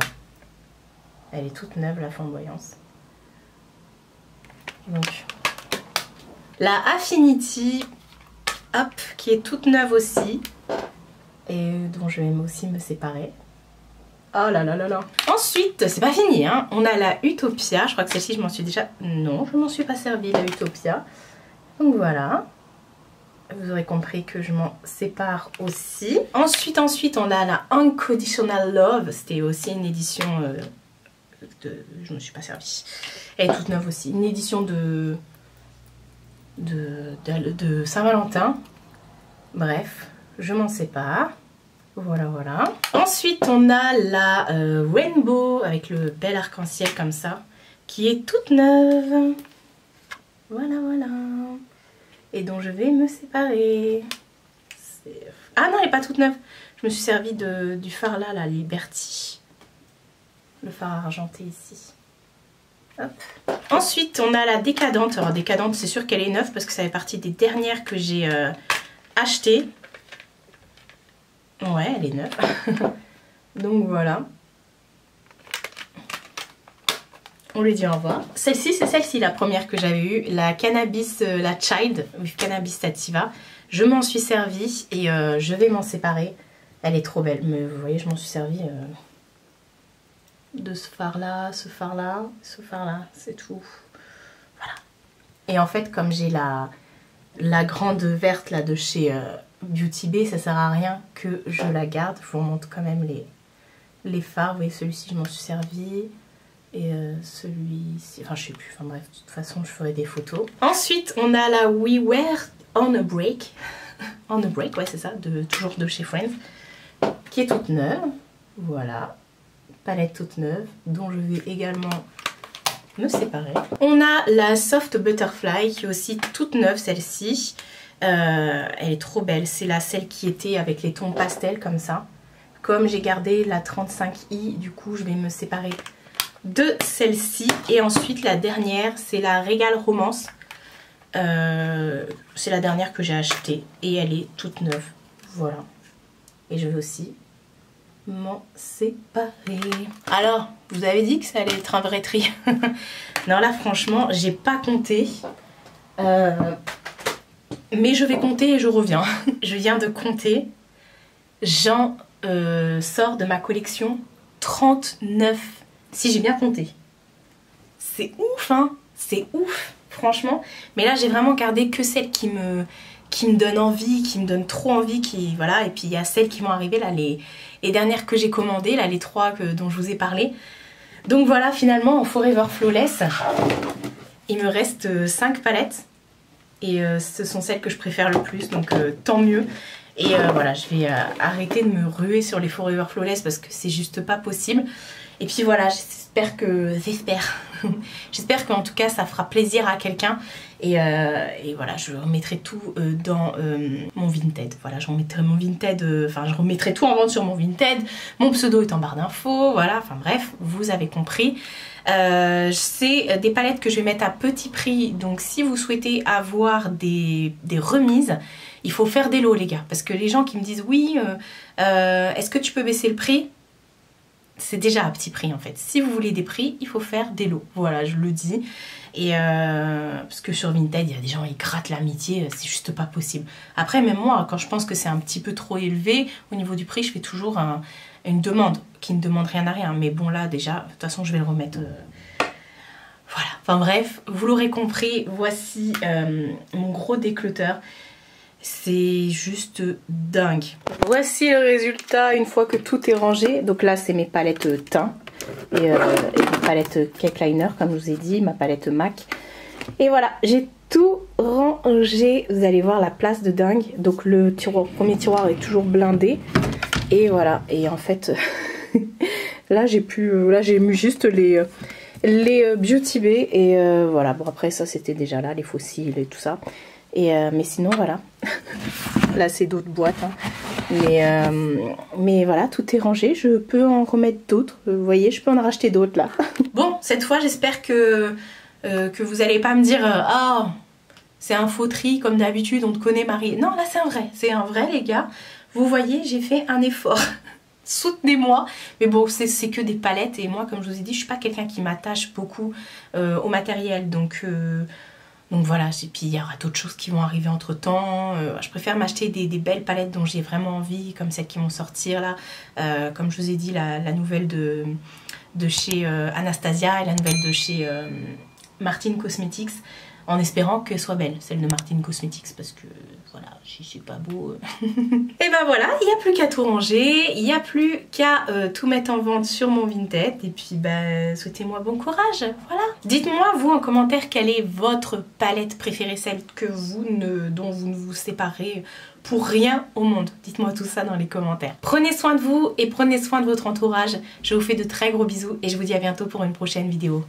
Elle est toute neuve la flamboyance. Donc la Affinity, hop, qui est toute neuve aussi. Et dont je vais aussi me séparer. Oh là là là là. Ensuite, c'est pas fini, hein. On a la Utopia. Je crois que celle-ci, je m'en suis déjà... Non, je m'en suis pas servi, la Utopia. Donc voilà. Vous aurez compris que je m'en sépare aussi. Ensuite, on a la Unconditional Love. C'était aussi une édition je me suis pas servi. Elle est toute neuve aussi. Une édition de Saint-Valentin. Bref. Je m'en sépare. Voilà, voilà. Ensuite, on a la Rainbow avec le bel arc-en-ciel comme ça, qui est toute neuve. Voilà, voilà. Et dont je vais me séparer. Ah non, elle n'est pas toute neuve. Je me suis servi du phare là, la Liberty. Le phare argenté ici. Hop. Ensuite, on a la Décadente. Alors, Décadente, c'est sûr qu'elle est neuve parce que ça fait partie des dernières que j'ai achetées. Ouais, elle est neuve. Donc voilà. On lui dit au revoir. Celle-ci, c'est celle-ci, la première que j'avais eue. La Cannabis, la Child, with Cannabis Sativa. Je m'en suis servie et je vais m'en séparer. Elle est trop belle. Mais vous voyez, je m'en suis servie de ce phare-là, ce phare-là, ce phare-là. C'est tout. Voilà. Et en fait, comme j'ai la grande verte là de chez... Beauty Bay, ça sert à rien que je la garde. Je vous remontre quand même les fards. Vous voyez, celui-ci, je m'en suis servi. Et celui-ci, enfin, je sais plus. Enfin, bref, de toute façon, je ferai des photos. Ensuite, on a la We Wear on a Break. On a Break, ouais, c'est ça, toujours de chez Friends. Qui est toute neuve. Voilà. Palette toute neuve, dont je vais également me séparer. On a la Soft Butterfly, qui est aussi toute neuve, celle-ci. Elle est trop belle, c'est celle qui était avec les tons pastel comme ça. Comme j'ai gardé la 35i, du coup je vais me séparer de celle-ci. Et ensuite la dernière, c'est la Regal Romance. C'est la dernière que j'ai achetée et elle est toute neuve. Voilà. Et je vais aussi m'en séparer. Alors, vous avez dit que ça allait être un vrai tri. Non là franchement, j'ai pas compté. Mais je vais compter et je reviens. Je viens de compter. J'en sors de ma collection 39. Si j'ai bien compté. C'est ouf, hein. C'est ouf, franchement. Mais là, j'ai vraiment gardé que celles qui me donnent envie, qui me donnent trop envie. Voilà. Et puis, il y a celles qui vont arriver, là, les dernières que j'ai commandées. Là, les 3 dont je vous ai parlé. Donc voilà, finalement, en Forever Flawless, il me reste 5 palettes. Et ce sont celles que je préfère le plus, donc tant mieux. Et voilà, je vais arrêter de me ruer sur les Forever Flawless parce que c'est juste pas possible. Et puis voilà, j'espère qu'en tout cas ça fera plaisir à quelqu'un. Et voilà, je remettrai tout dans mon Vinted. Voilà, je remettrai mon Vinted, enfin je remettrai tout en vente sur mon Vinted. Mon pseudo est en barre d'infos, voilà, enfin bref, vous avez compris. C'est des palettes que je vais mettre à petit prix, donc si vous souhaitez avoir des remises, il faut faire des lots les gars, parce que les gens qui me disent oui, est-ce que tu peux baisser le prix? C'est déjà à petit prix en fait. Si vous voulez des prix, il faut faire des lots, voilà, je le dis. Et parce que sur Vinted, il y a des gens ils grattent l'amitié, c'est juste pas possible. Après même moi, quand je pense que c'est un petit peu trop élevé au niveau du prix, je fais toujours une demande qui ne demande rien à rien. Mais bon là déjà, de toute façon je vais le remettre. Voilà, enfin bref, vous l'aurez compris, voici mon gros déclutter. C'est juste dingue. Voici le résultat une fois que tout est rangé. Donc là c'est mes palettes teint et ma palette Cake Liner comme je vous ai dit, ma palette MAC. Et voilà, j'ai tout rangé. Vous allez voir la place de dingue. Donc le premier tiroir est toujours blindé. Et voilà, et en fait là j'ai mis juste les Beauty Bay et voilà. Bon après ça c'était déjà là, les fossiles et tout ça. Mais sinon voilà. Là c'est d'autres boîtes. Hein. Mais voilà, tout est rangé. Je peux en remettre d'autres. Vous voyez, je peux en racheter d'autres là. Bon, cette fois j'espère que vous allez pas me dire ah, c'est un faux tri comme d'habitude, on te connaît Marie. Non, là c'est un vrai les gars. Vous voyez, j'ai fait un effort. Soutenez-moi. Mais bon, c'est que des palettes et moi, comme je vous ai dit, je suis pas quelqu'un qui m'attache beaucoup au matériel. Donc voilà, et puis il y aura d'autres choses qui vont arriver entre temps. Je préfère m'acheter des belles palettes dont j'ai vraiment envie, comme celles qui vont sortir là. Comme je vous ai dit, la nouvelle de chez Anastasia et la nouvelle de chez Martine Cosmetics, en espérant qu'elle soit belle, celle de Martine Cosmetics, parce que voilà, si c'est pas beau. Et ben voilà, il n'y a plus qu'à tout ranger, il n'y a plus qu'à tout mettre en vente sur mon Vinted. Et puis bah, souhaitez-moi bon courage, voilà. Dites-moi vous en commentaire quelle est votre palette préférée, celle que dont vous ne vous séparez pour rien au monde. Dites-moi tout ça dans les commentaires. Prenez soin de vous et prenez soin de votre entourage. Je vous fais de très gros bisous et je vous dis à bientôt pour une prochaine vidéo.